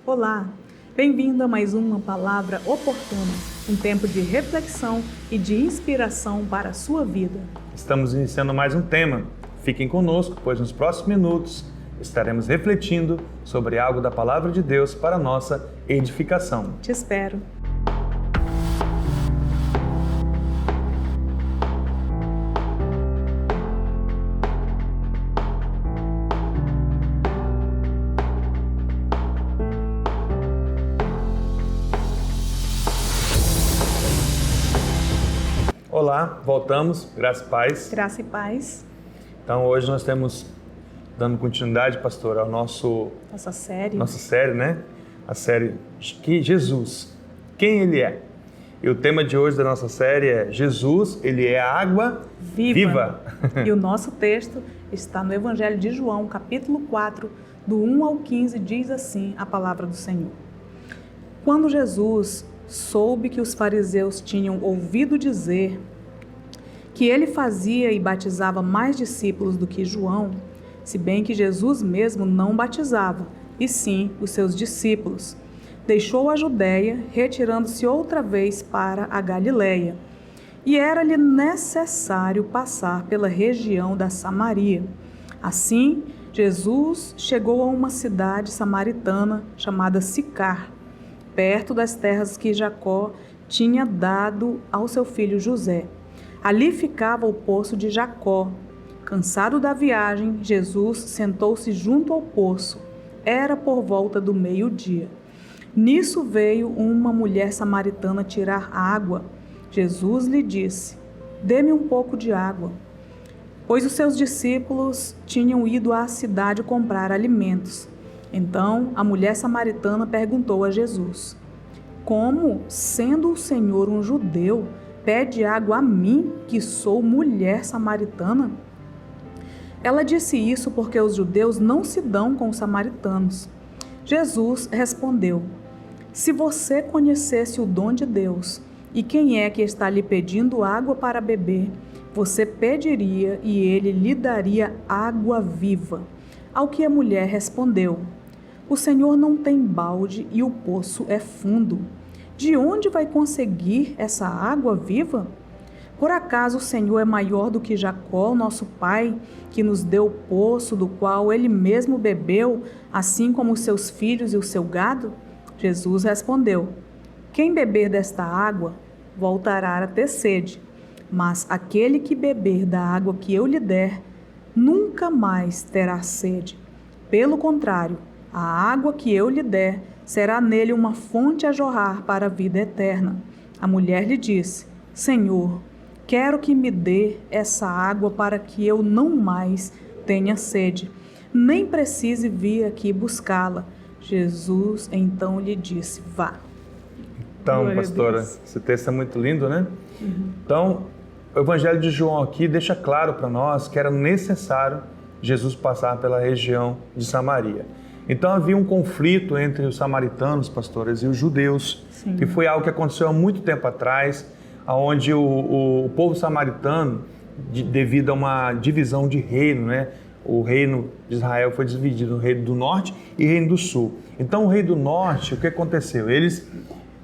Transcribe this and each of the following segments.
Olá, bem-vindo a mais uma Palavra Oportuna, um tempo de reflexão e de inspiração para a sua vida. Estamos iniciando mais um tema. Fiquem conosco, pois nos próximos minutos estaremos refletindo sobre algo da Palavra de Deus para a nossa edificação. Te espero. Olá, voltamos, graça e paz. Graça e paz. Então hoje nós temos, dando continuidade, pastor, ao nossa série, né? A série que Jesus, quem Ele é? E o tema de hoje da nossa série é Jesus, Ele é a água viva. E o nosso texto está no Evangelho de João, capítulo 4, do 1 ao 15, diz assim a palavra do Senhor. Quando Jesus soube que os fariseus tinham ouvido dizer que ele fazia e batizava mais discípulos do que João, se bem que Jesus mesmo não batizava, e sim os seus discípulos, deixou a Judéia, retirando-se outra vez para a Galileia. E era-lhe necessário passar pela região da Samaria. Assim, Jesus chegou a uma cidade samaritana chamada Sicar, perto das terras que Jacó tinha dado ao seu filho José. Ali ficava o poço de Jacó. Cansado da viagem, Jesus sentou-se junto ao poço. Era por volta do meio-dia. Nisso veio uma mulher samaritana tirar água. Jesus lhe disse: "Dê-me um pouco de água", pois os seus discípulos tinham ido à cidade comprar alimentos. Então a mulher samaritana perguntou a Jesus: "Como, sendo o Senhor um judeu, pede água a mim, que sou mulher samaritana?" Ela disse isso porque os judeus não se dão com os samaritanos. Jesus respondeu: "Se você conhecesse o dom de Deus e quem é que está lhe pedindo água para beber, você pediria e ele lhe daria água viva." Ao que a mulher respondeu: "O Senhor não tem balde e o poço é fundo. De onde vai conseguir essa água viva? Por acaso o Senhor é maior do que Jacó, nosso pai, que nos deu o poço do qual ele mesmo bebeu, assim como os seus filhos e o seu gado?" Jesus respondeu: "Quem beber desta água voltará a ter sede, mas aquele que beber da água que eu lhe der, nunca mais terá sede. Pelo contrário, a água que eu lhe der será nele uma fonte a jorrar para a vida eterna." A mulher lhe disse: "Senhor, quero que me dê essa água para que eu não mais tenha sede, nem precise vir aqui buscá-la." Jesus então lhe disse: "Vá." Então, Glória pastora, esse texto é muito lindo, né? Então, o Evangelho de João aqui deixa claro para nós que era necessário Jesus passar pela região de Samaria. Então havia um conflito entre os samaritanos, pastores, e os judeus, Sim. que foi algo que aconteceu há muito tempo atrás, onde o povo samaritano, devido a uma divisão de reino, né? O reino de Israel foi dividido no reino do norte e reino do sul. Então o reino do norte, o que aconteceu? Eles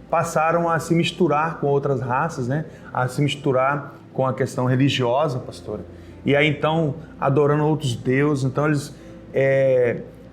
passaram a se misturar com outras raças, né? A se misturar com a questão religiosa, pastora. E aí então, adorando outros deuses, então eles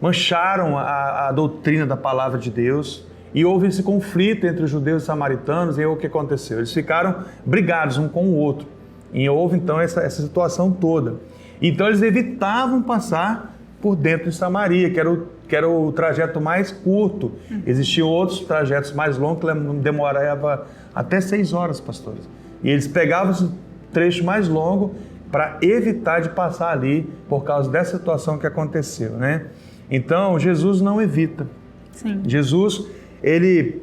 mancharam a doutrina da palavra de Deus, e houve esse conflito entre os judeus e os samaritanos. E aí o que aconteceu? Eles ficaram brigados um com o outro, e houve então essa situação toda. Então eles evitavam passar por dentro de Samaria, que era o trajeto mais curto. Existiam outros trajetos mais longos que demoravam até 6 horas, pastores. E eles pegavam esse trecho mais longo para evitar de passar ali por causa dessa situação que aconteceu, né? Então, Jesus não evita. Sim. Jesus, ele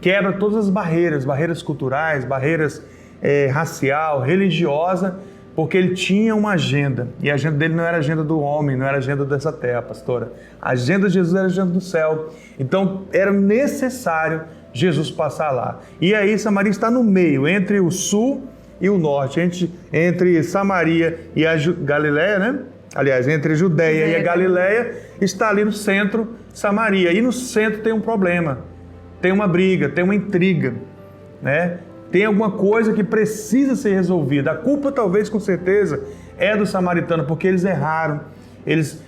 quebra todas as barreiras culturais, barreiras racial, religiosa, porque ele tinha uma agenda. E a agenda dele não era a agenda do homem, não era a agenda dessa terra, pastora. A agenda de Jesus era a agenda do céu. Então, era necessário Jesus passar lá. E aí, Samaria está no meio, entre o sul e o norte, entre Samaria e a Galileia, né? aliás, entre Judeia e a Galileia, está ali no centro Samaria. E no centro tem um problema, tem uma briga, tem uma intriga, né? Tem alguma coisa que precisa ser resolvida. A culpa, talvez, com certeza, é do samaritano, porque eles erraram, eles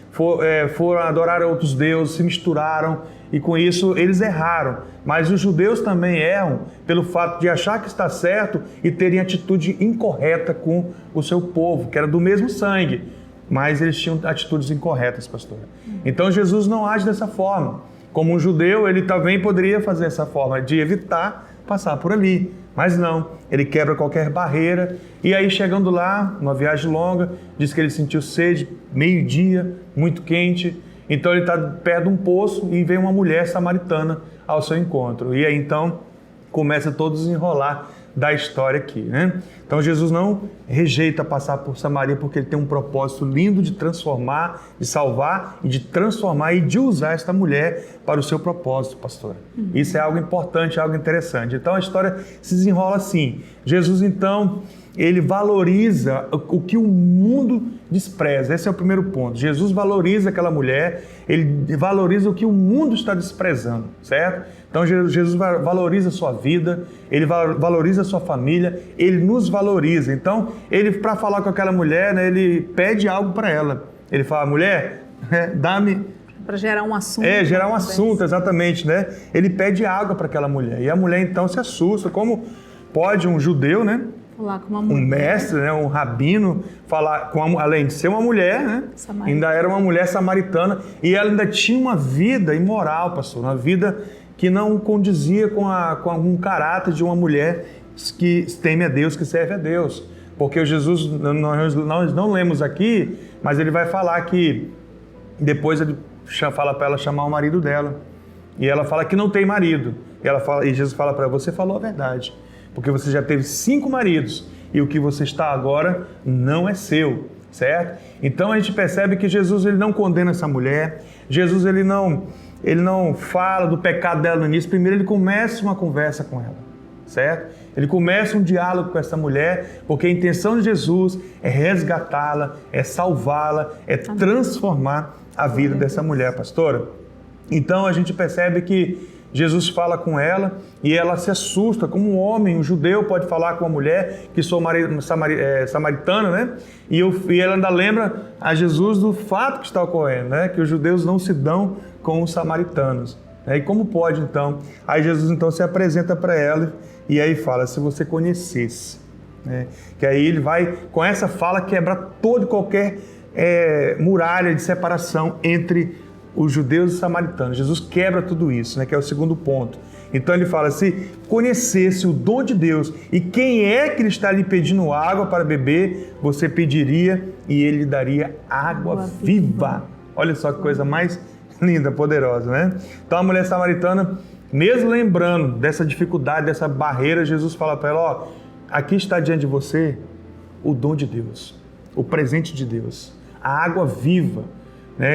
foram adorar outros deuses, se misturaram, e com isso eles erraram. Mas os judeus também erram pelo fato de achar que está certo e terem atitude incorreta com o seu povo, que era do mesmo sangue, mas eles tinham atitudes incorretas, pastor. Então Jesus não age dessa forma. Como um judeu, ele também poderia fazer essa forma de evitar passar por ali, mas não, ele quebra qualquer barreira. E aí, chegando lá, uma viagem longa, diz que ele sentiu sede, meio-dia, muito quente. Então ele está perto de um poço e vem uma mulher samaritana ao seu encontro. E aí então começa todo o desenrolar da história aqui, né? Então Jesus não rejeita passar por Samaria, porque ele tem um propósito lindo de transformar, de salvar e de transformar e de usar esta mulher para o seu propósito, pastora. Isso é algo importante, algo interessante. Então a história se desenrola assim. Jesus então, ele valoriza o que o mundo despreza. Esse é o primeiro ponto. Jesus valoriza aquela mulher, ele valoriza o que o mundo está desprezando, certo? Então Jesus valoriza a sua vida, ele valoriza a sua família, ele nos valoriza. Então, ele, para falar com aquela mulher, né, ele pede algo para ela. Ele fala: mulher, dá-me... Para gerar um assunto. Gerar um assunto, exatamente, né? Ele pede água para aquela mulher. E a mulher então se assusta. Como pode um judeu, né? Falar com uma mulher. Um mestre, né, um rabino, falar além de ser uma mulher, né, ainda era uma mulher samaritana, e ela ainda tinha uma vida imoral, pastor, uma vida que não condizia com um caráter de uma mulher que teme a Deus, que serve a Deus. Porque o Jesus, nós não lemos aqui, mas ele vai falar que depois ele fala para ela chamar o marido dela, e ela fala que não tem marido, e Jesus fala para ela: você falou a verdade, porque você já teve 5 maridos e o que você está agora não é seu, certo? Então a gente percebe que Jesus, ele não condena essa mulher. Jesus, ele não fala do pecado dela no início. Primeiro ele começa uma conversa com ela, certo? Ele começa um diálogo com essa mulher, porque a intenção de Jesus é resgatá-la, é salvá-la, é transformar a vida dessa mulher, pastora. Então a gente percebe que Jesus fala com ela e ela se assusta, como um homem, um judeu pode falar com uma mulher que sou samaritana, né? E ela ainda lembra a Jesus do fato que está ocorrendo, né? Que os judeus não se dão com os samaritanos. E como pode então? Aí Jesus então se apresenta para ela e aí fala: se você conhecesse, né? Que aí ele vai, com essa fala, quebrar toda e qualquer muralha de separação entre os judeus e os samaritanos. Jesus quebra tudo isso, né, que é o segundo ponto. Então ele fala: se conhecesse o dom de Deus e quem é que ele está lhe pedindo água para beber, você pediria e ele lhe daria água viva. Olha só que coisa mais linda, poderosa, né? Então a mulher samaritana, mesmo lembrando dessa dificuldade, dessa barreira, Jesus fala para ela: ó, aqui está diante de você o dom de Deus, o presente de Deus, a água viva.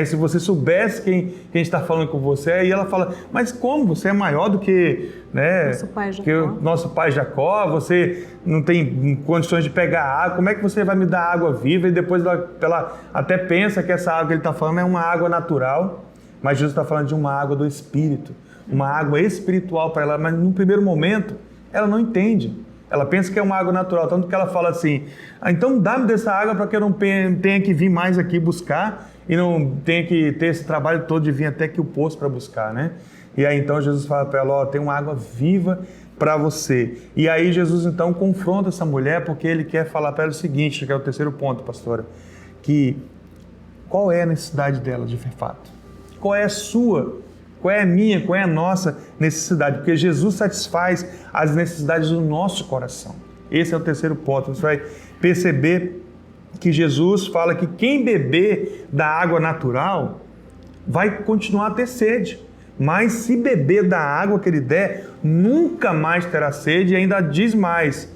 Se você soubesse quem está falando com você, e ela fala: mas como? Você é maior do que, o nosso pai Jacó, você não tem condições de pegar água, como é que você vai me dar água viva? E depois ela até pensa que essa água que ele está falando é uma água natural, mas Jesus está falando de uma água do Espírito, uma água espiritual para ela, mas no primeiro momento ela não entende. Ela pensa que é uma água natural, tanto que ela fala assim: então dá-me dessa água para que eu não tenha que vir mais aqui buscar e não tenha que ter esse trabalho todo de vir até aqui o poço para buscar, né? E aí então Jesus fala para ela: ó, tem uma água viva para você. E aí Jesus então confronta essa mulher, porque ele quer falar para ela o seguinte, que é o terceiro ponto, pastora, que qual é a necessidade dela de fato? Qual é a sua? Qual é a minha, qual é a nossa necessidade? Porque Jesus satisfaz as necessidades do nosso coração. Esse é o terceiro ponto. Você vai perceber que Jesus fala que quem beber da água natural vai continuar a ter sede. Mas se beber da água que ele der, nunca mais terá sede, e ainda diz mais.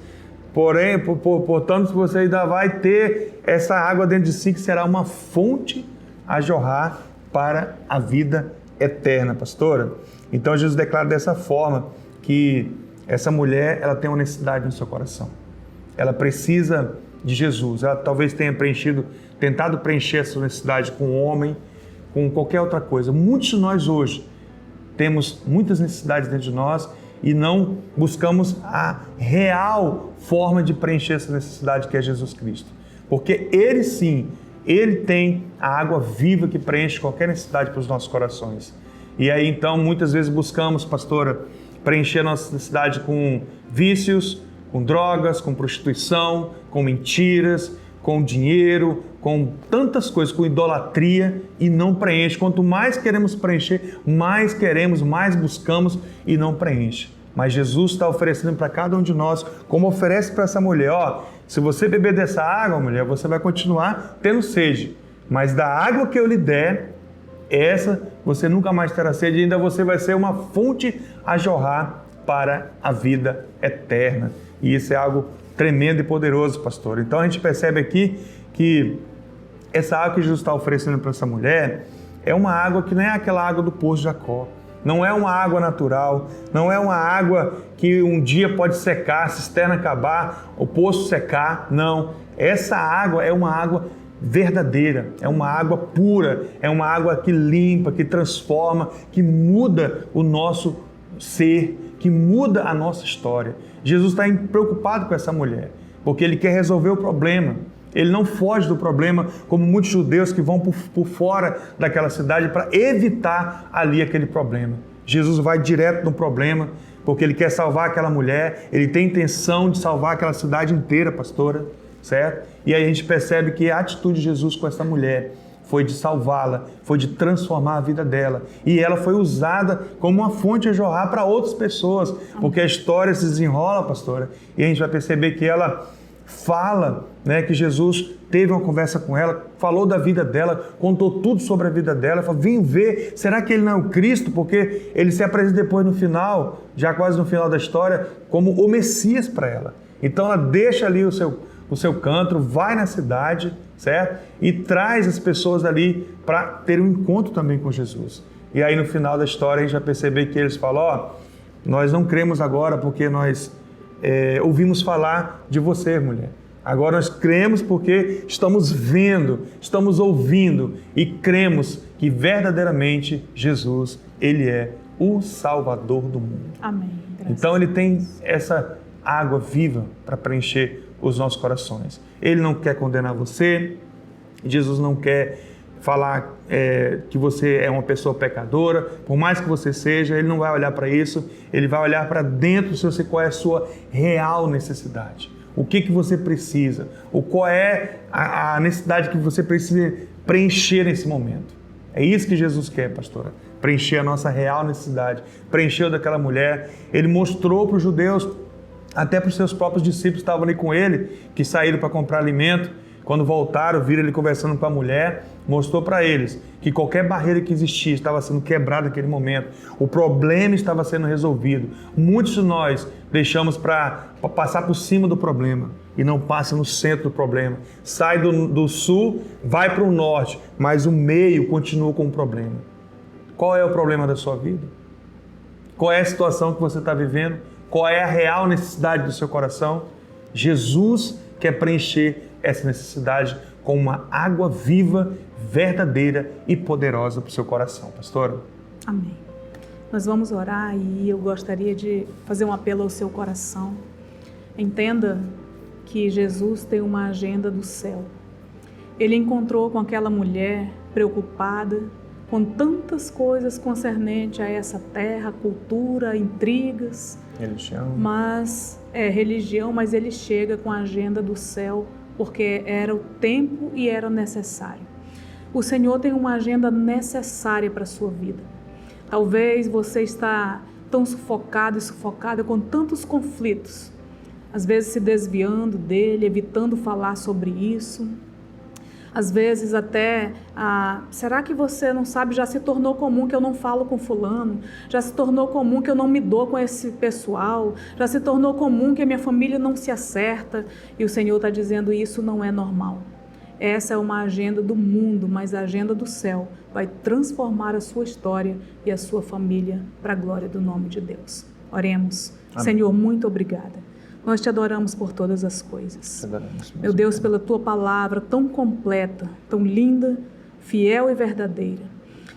Porém, portanto, você ainda vai ter essa água dentro de si, que será uma fonte a jorrar para a vida eterna, pastora. Então Jesus declara dessa forma que essa mulher, ela tem uma necessidade no seu coração. Ela precisa de Jesus. Ela talvez tenha tentado preencher essa necessidade com o homem, com qualquer outra coisa. Muitos de nós hoje temos muitas necessidades dentro de nós e não buscamos a real forma de preencher essa necessidade, que é Jesus Cristo. Porque Ele sim, Ele tem a água viva que preenche qualquer necessidade para os nossos corações. E aí então muitas vezes buscamos, pastora, preencher a nossa necessidade com vícios, com drogas, com prostituição, com mentiras, com dinheiro, com tantas coisas, com idolatria, e não preenche. Quanto mais queremos preencher, mais queremos, mais buscamos e não preenche. Mas Jesus está oferecendo para cada um de nós, como oferece para essa mulher, se você beber dessa água, mulher, você vai continuar tendo sede, mas da água que eu lhe der, essa você nunca mais terá sede, e ainda você vai ser uma fonte a jorrar para a vida eterna. E isso é algo tremendo e poderoso, pastor. Então a gente percebe aqui que essa água que Jesus está oferecendo para essa mulher é uma água que não é aquela água do poço de Jacó. Não é uma água natural, não é uma água que um dia pode secar, a cisterna acabar, o poço secar. Não, essa água é uma água verdadeira, é uma água pura, é uma água que limpa, que transforma, que muda o nosso ser, que muda a nossa história. Jesus está preocupado com essa mulher, porque Ele quer resolver o problema. Ele não foge do problema, como muitos judeus que vão por fora daquela cidade para evitar ali aquele problema. Jesus vai direto no problema, porque Ele quer salvar aquela mulher, Ele tem intenção de salvar aquela cidade inteira, pastora, certo? E aí a gente percebe que a atitude de Jesus com essa mulher foi de salvá-la, foi de transformar a vida dela. E ela foi usada como uma fonte a jorrar para outras pessoas, porque a história se desenrola, pastora, e a gente vai perceber que ela fala, que Jesus teve uma conversa com ela, falou da vida dela, contou tudo sobre a vida dela, falou, vem ver, será que ele não é o Cristo? Porque ele se apresenta depois no final, já quase no final da história, como o Messias para ela. Então ela deixa ali o seu canto, vai na cidade, certo? E traz as pessoas ali para ter um encontro também com Jesus. E aí no final da história a gente vai perceber que eles falam, nós não cremos agora porque nós ouvimos falar de você, mulher. Agora nós cremos porque estamos vendo, estamos ouvindo e cremos que verdadeiramente Jesus, Ele é o Salvador do mundo. Amém. Então Ele tem essa água viva para preencher os nossos corações. Ele não quer condenar você, Jesus não quer falar que você é uma pessoa pecadora, por mais que você seja, Ele não vai olhar para isso, Ele vai olhar para dentro de você qual é a sua real necessidade. O que você precisa, qual é a necessidade que você precisa preencher nesse momento. É isso que Jesus quer, pastora, preencher a nossa real necessidade. Preencheu daquela mulher, Ele mostrou para os judeus, até para os seus próprios discípulos que estavam ali com Ele, que saíram para comprar alimento, quando voltaram, viram Ele conversando com a mulher, mostrou para eles que qualquer barreira que existia estava sendo quebrada naquele momento. O problema estava sendo resolvido. Muitos de nós deixamos para passar por cima do problema e não passa no centro do problema. Sai do sul, vai para o norte, mas o meio continua com o problema. Qual é o problema da sua vida? Qual é a situação que você está vivendo? Qual é a real necessidade do seu coração? Jesus quer preencher essa necessidade com uma água viva, verdadeira e poderosa para o seu coração, pastora. Amém. Nós vamos orar e eu gostaria de fazer um apelo ao seu coração. Entenda que Jesus tem uma agenda do céu. Ele encontrou com aquela mulher preocupada com tantas coisas concernentes a essa terra, cultura, intrigas. Religião, mas ele chega com a agenda do céu, porque era o tempo e era necessário. O Senhor tem uma agenda necessária para a sua vida. Talvez você está tão sufocado e sufocada com tantos conflitos, às vezes se desviando dele, evitando falar sobre isso. Às vezes até, será que você não sabe, já se tornou comum que eu não falo com fulano, já se tornou comum que eu não me dou com esse pessoal, já se tornou comum que a minha família não se acerta, e o Senhor está dizendo isso não é normal. Essa é uma agenda do mundo, mas a agenda do céu vai transformar a sua história e a sua família para a glória do nome de Deus. Oremos. Amém. Senhor, muito obrigada. Nós te adoramos por todas as coisas. Adoramos, Meu Deus, pela tua palavra tão completa, tão linda, fiel e verdadeira.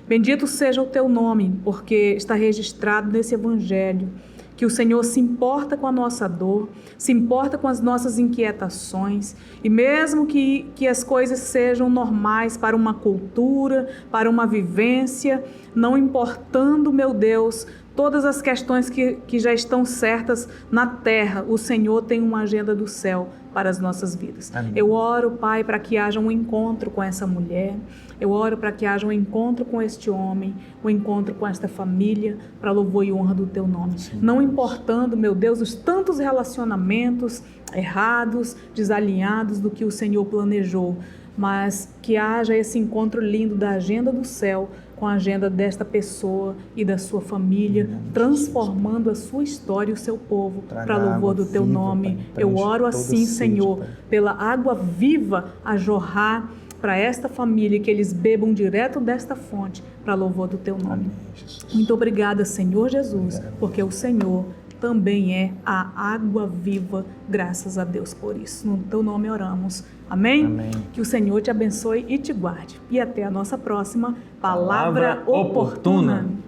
Bendito seja o teu nome, porque está registrado nesse evangelho que o Senhor se importa com a nossa dor, se importa com as nossas inquietações, e mesmo que as coisas sejam normais para uma cultura, para uma vivência, não importando, meu Deus, todas as questões que já estão certas na terra, o Senhor tem uma agenda do céu para as nossas vidas. Amém. Eu oro, Pai, para que haja um encontro com essa mulher, eu oro para que haja um encontro com este homem, um encontro com esta família, para louvor e honra do teu nome. Sim. Não importando, meu Deus, os tantos relacionamentos errados, desalinhados do que o Senhor planejou, mas que haja esse encontro lindo da agenda do céu com a agenda desta pessoa e da sua família, transformando a sua história e o seu povo para louvor do teu nome. Eu oro assim, Senhor, pela água viva a jorrar para esta família, que eles bebam direto desta fonte para louvor do teu nome. Amém, Jesus. Muito obrigada, Senhor Jesus, porque o Senhor também é a água viva, graças a Deus por isso. No teu nome oramos. Amém? Amém. Que o Senhor te abençoe e te guarde. E até a nossa próxima Palavra Palavra Oportuna. Oportuna.